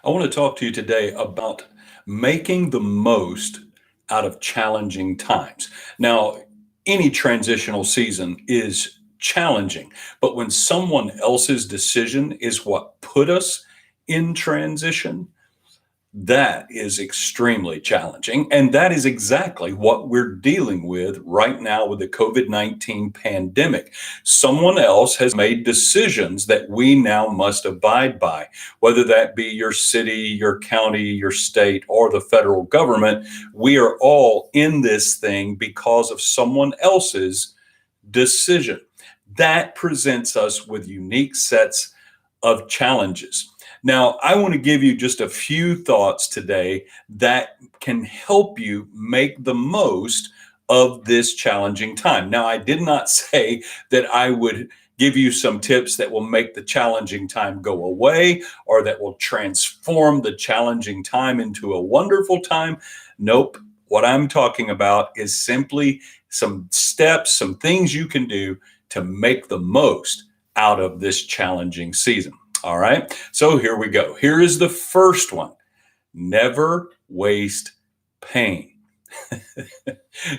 I want to talk to you today about making the most out of challenging times. Now, any transitional season is challenging, but when someone else's decision is what put us in transition, that is extremely challenging. And that is exactly what we're dealing with right now with the COVID-19 pandemic. Someone else has made decisions that we now must abide by, whether that be your city, your county, your state, or the federal government. We are all in this thing because of someone else's decision. That presents us with unique sets of challenges. Now, I want to give you just a few thoughts today that can help you make the most of this challenging time. Now, I did not say that I would give you some tips that will make the challenging time go away or that will transform the challenging time into a wonderful time. Nope. What I'm talking about is simply some steps, some things you can do to make the most out of this challenging season. All right. So here we go. Here is the first one. Never waste pain.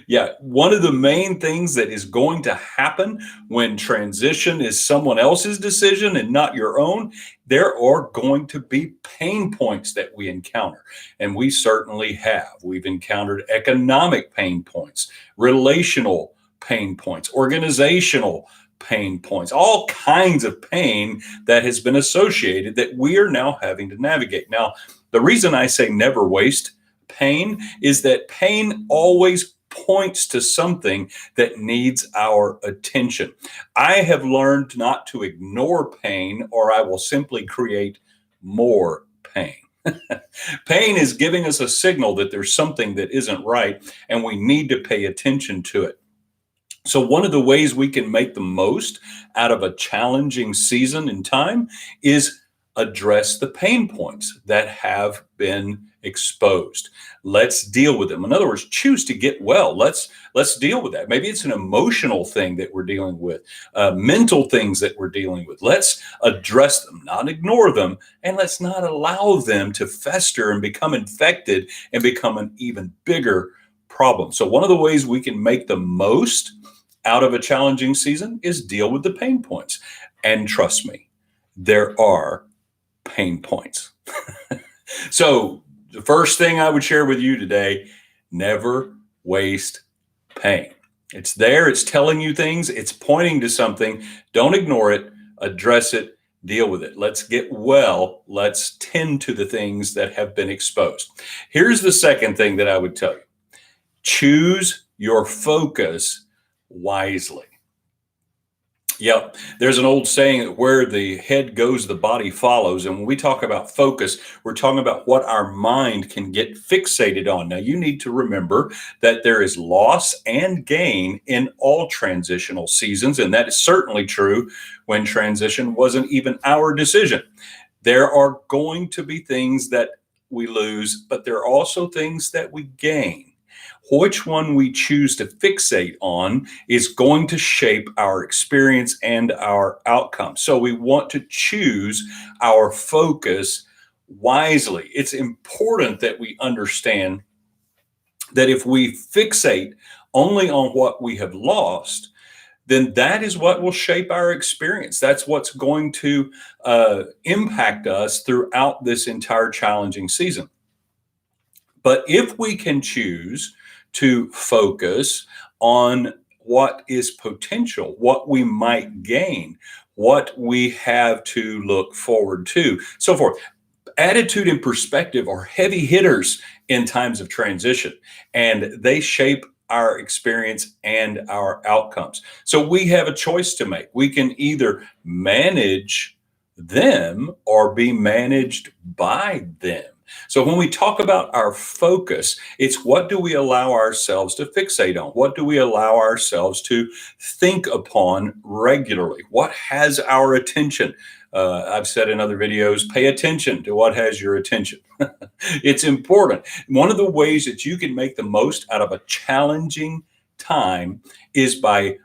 Yeah, one of the main things that is going to happen when transition is someone else's decision and not your own, there are going to be pain points that we encounter. And we certainly have. We've encountered economic pain points, relational pain points, organizational pain points, all kinds of pain that has been associated that we are now having to navigate. Now, the reason I say never waste pain is that pain always points to something that needs our attention. I have learned not to ignore pain, or I will simply create more pain. Pain is giving us a signal that there's something that isn't right, and we need to pay attention to it. So, one of the ways we can make the most out of a challenging season in time is address the pain points that have been exposed. Let's deal with them. In other words, choose to get well. Let's deal with that. Maybe it's an emotional thing that we're dealing with, mental things that we're dealing with. Let's address them, not ignore them, and let's not allow them to fester and become infected and become an even bigger problem. So, one of the ways we can make the most out of a challenging season is deal with the pain points. And trust me, there are pain points. So, the first thing I would share with you today, never waste pain. It's there, it's telling you things, it's pointing to something. Don't ignore it, address it, deal with it. Let's get well. Let's tend to the things that have been exposed. Here's the second thing that I would tell you. Choose your focus wisely. Yep. There's an old saying that where the head goes, the body follows. And when we talk about focus, we're talking about what our mind can get fixated on. Now, you need to remember that there is loss and gain in all transitional seasons. And that is certainly true when transition wasn't even our decision. There are going to be things that we lose, but there are also things that we gain. Which one we choose to fixate on is going to shape our experience and our outcome. So we want to choose our focus wisely. It's important that we understand that if we fixate only on what we have lost, then that is what will shape our experience. That's what's going to impact us throughout this entire challenging season. But if we can choose to focus on what is potential, what we might gain, what we have to look forward to, so forth. Attitude and perspective are heavy hitters in times of transition, and they shape our experience and our outcomes. So we have a choice to make. We can either manage them or be managed by them. So when we talk about our focus, it's what do we allow ourselves to fixate on? What do we allow ourselves to think upon regularly? What has our attention? I've said in other videos, pay attention to what has your attention. It's important. One of the ways that you can make the most out of a challenging time is by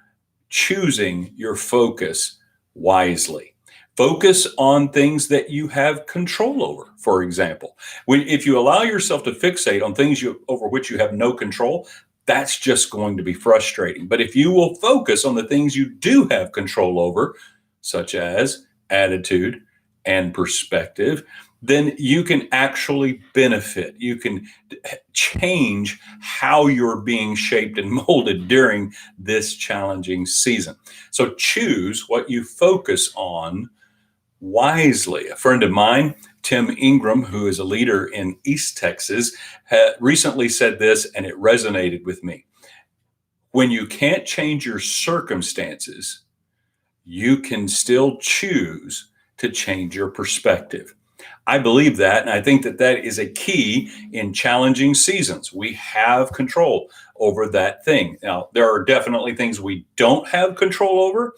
choosing your focus wisely. Focus on things that you have control over, for example. If you allow yourself to fixate on things over which you have no control, that's just going to be frustrating. But if you will focus on the things you do have control over, such as attitude and perspective, then you can actually benefit. You can change how you're being shaped and molded during this challenging season. So choose what you focus on wisely. A friend of mine, Tim Ingram, who is a leader in East Texas, recently said this, and it resonated with me. When you can't change your circumstances, you can still choose to change your perspective. I believe that, and I think that that is a key in challenging seasons. We have control over that thing. Now, there are definitely things we don't have control over,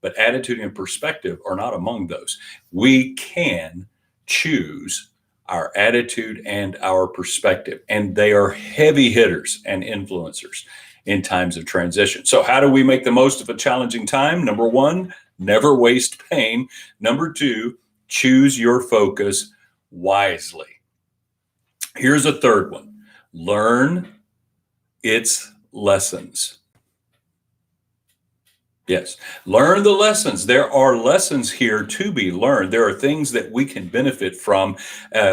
but attitude and perspective are not among those. We can choose our attitude and our perspective, and they are heavy hitters and influencers in times of transition. So how do we make the most of a challenging time? Number one, never waste pain. Number two, choose your focus wisely. Here's a third one. Learn its lessons. Yes, learn the lessons. There are lessons here to be learned. There are things that we can benefit from.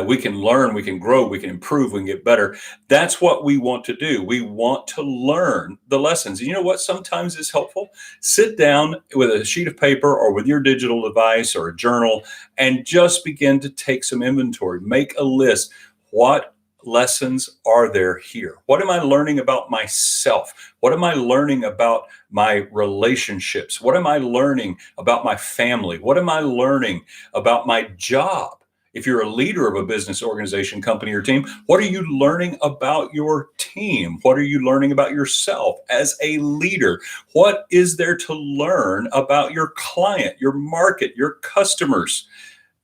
We can learn, we can grow, we can improve, we can get better. That's what we want to do. We want to learn the lessons. And you know what sometimes is helpful? Sit down with a sheet of paper or with your digital device or a journal and just begin to take some inventory. Make a list. What lessons are there here? What am I learning about myself? What am I learning about my relationships? What am I learning about my family? What am I learning about my job? If you're a leader of a business, organization, company, or team, what are you learning about your team? What are you learning about yourself as a leader? What is there to learn about your client, your market, your customers?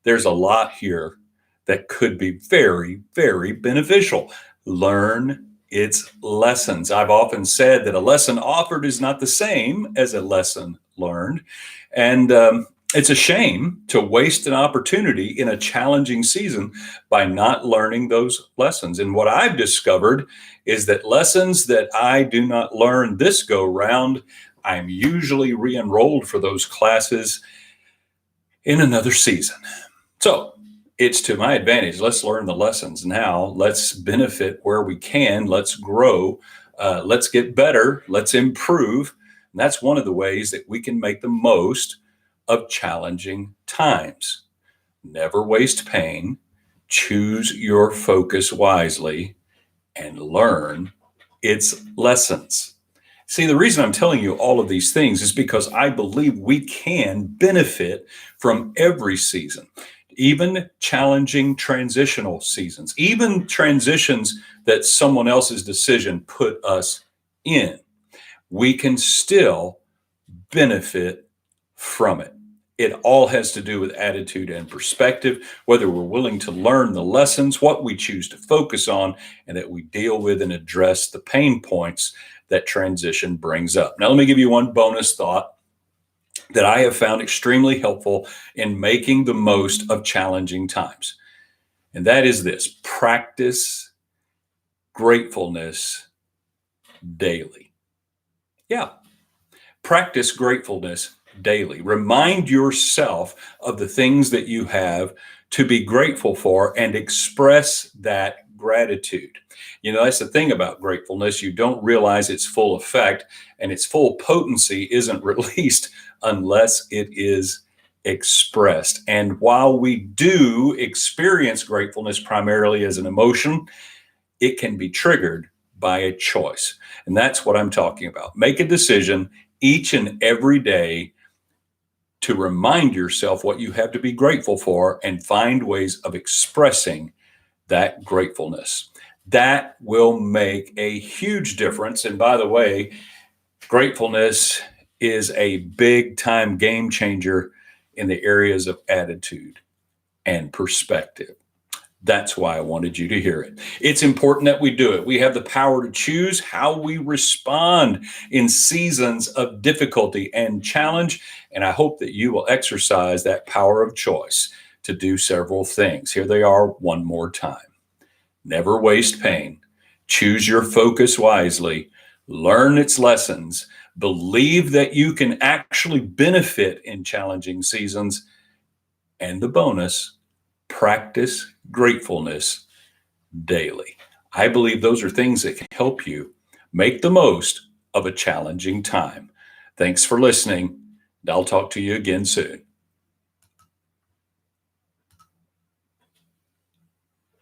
There's a lot here that could be very, very beneficial. Learn its lessons. I've often said that a lesson offered is not the same as a lesson learned. And it's a shame to waste an opportunity in a challenging season by not learning those lessons. And what I've discovered is that lessons that I do not learn this go round, I'm usually re-enrolled for those classes in another season. So it's to my advantage. Let's learn the lessons now. Let's benefit where we can. Let's grow. Let's get better. Let's improve. And that's one of the ways that we can make the most of challenging times. Never waste pain. Choose your focus wisely and learn its lessons. See, the reason I'm telling you all of these things is because I believe we can benefit from every season. Even challenging transitional seasons, even transitions that someone else's decision put us in, we can still benefit from it. It all has to do with attitude and perspective, whether we're willing to learn the lessons, what we choose to focus on, and that we deal with and address the pain points that transition brings up. Now, let me give you one bonus thought that I have found extremely helpful in making the most of challenging times. And that is this: practice gratefulness daily. Yeah, practice gratefulness daily. Remind yourself of the things that you have to be grateful for and express that gratitude. You know, that's the thing about gratefulness. You don't realize its full effect, and its full potency isn't released unless it is expressed. And while we do experience gratefulness primarily as an emotion, it can be triggered by a choice. And that's what I'm talking about. Make a decision each and every day to remind yourself what you have to be grateful for and find ways of expressing that gratefulness. That will make a huge difference. And by the way, gratefulness is a big time game changer in the areas of attitude and perspective. That's why I wanted you to hear it. It's important that we do it. We have the power to choose how we respond in seasons of difficulty and challenge. And I hope that you will exercise that power of choice to do several things. Here they are one more time. Never waste pain. Choose your focus wisely. Learn its lessons. Believe that you can actually benefit in challenging seasons. And the bonus, practice gratefulness daily. I believe those are things that can help you make the most of a challenging time. Thanks for listening. I'll talk to you again soon.